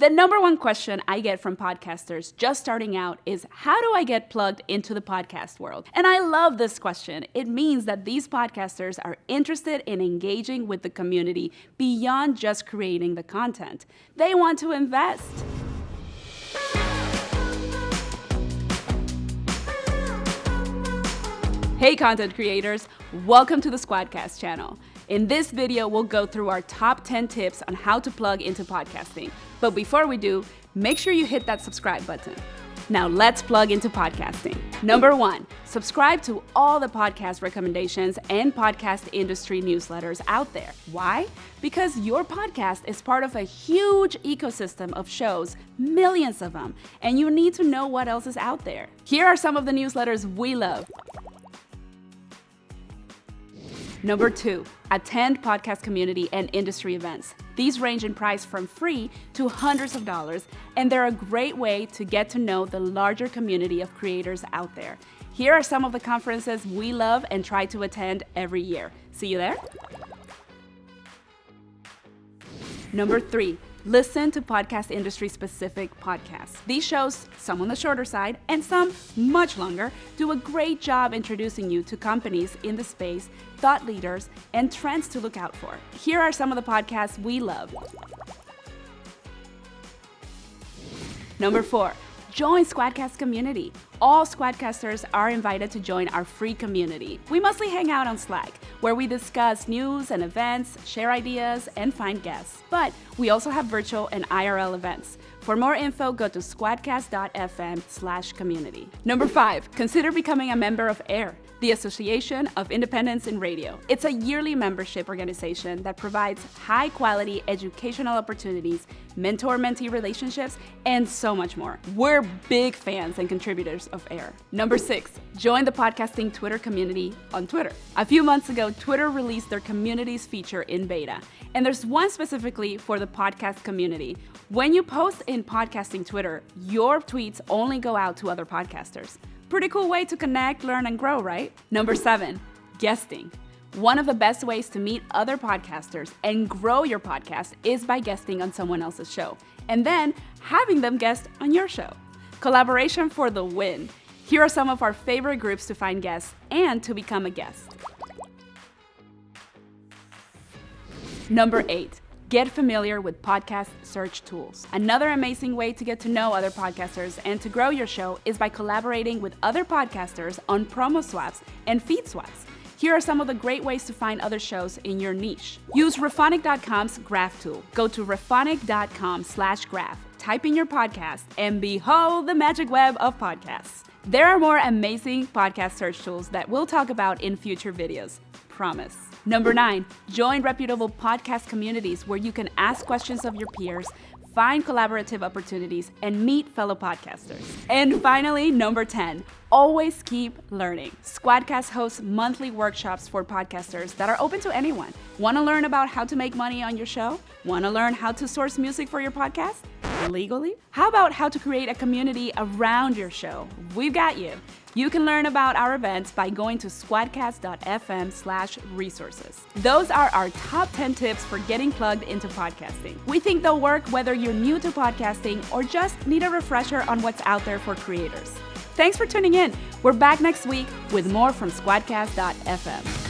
The number one question I get from podcasters just starting out is, how do I get plugged into the podcast world? And I love this question. It means that these podcasters are interested in engaging with the community beyond just creating the content. They want to invest. Hey content creators, welcome to the SquadCast channel. In this video, we'll go through our top 10 tips on how to plug into podcasting. But before we do, make sure you hit that subscribe button. Now let's plug into podcasting. Number 1, subscribe to all the podcast recommendations and podcast industry newsletters out there. Why? Because your podcast is part of a huge ecosystem of shows, millions of them, and you need to know what else is out there. Here are some of the newsletters we love. Number 2, attend podcast community and industry events. These range in price from free to hundreds of dollars, and they're a great way to get to know the larger community of creators out there. Here are some of the conferences we love and try to attend every year. See you there. Number 3, listen to podcast industry specific podcasts. These shows, some on the shorter side and some much longer, do a great job introducing you to companies in the space, thought leaders, and trends to look out for. Here are some of the podcasts we love. Number 4, join SquadCast community. All SquadCasters are invited to join our free community. We mostly hang out on Slack, where we discuss news and events, share ideas, and find guests. But we also have virtual and IRL events. For more info, go to squadcast.fm/community. Number 5, consider becoming a member of AIR, the Association of Independents in Radio. It's a yearly membership organization that provides high-quality educational opportunities, mentor-mentee relationships, and so much more. We're big fans and contributors of AIR. Number 6, join the podcasting Twitter community on Twitter. A few months ago, Twitter released their communities feature in beta, and there's one specifically for the podcast community. When you post in podcasting Twitter, your tweets only go out to other podcasters. Pretty cool way to connect, learn, and grow, right? Number 7, guesting. One of the best ways to meet other podcasters and grow your podcast is by guesting on someone else's show, and then having them guest on your show. Collaboration for the win. Here are some of our favorite groups to find guests and to become a guest. Number 8, get familiar with podcast search tools. Another amazing way to get to know other podcasters and to grow your show is by collaborating with other podcasters on promo swaps and feed swaps. Here are some of the great ways to find other shows in your niche. Use Raphonic.com's graph tool. Go to raphonic.com/graph, type in your podcast, and behold the magic web of podcasts. There are more amazing podcast search tools that we'll talk about in future videos. Promise. Number 9, join reputable podcast communities where you can ask questions of your peers, find collaborative opportunities, and meet fellow podcasters. And finally, number 10, always keep learning. SquadCast hosts monthly workshops for podcasters that are open to anyone. Want to learn about how to make money on your show? Want to learn how to source music for your podcast legally? How about how to create a community around your show? We've got you. You can learn about our events by going to squadcast.fm/resources. Those are our top 10 tips for getting plugged into podcasting. We think they'll work whether you're new to podcasting or just need a refresher on what's out there for creators. Thanks for tuning in. We're back next week with more from squadcast.fm.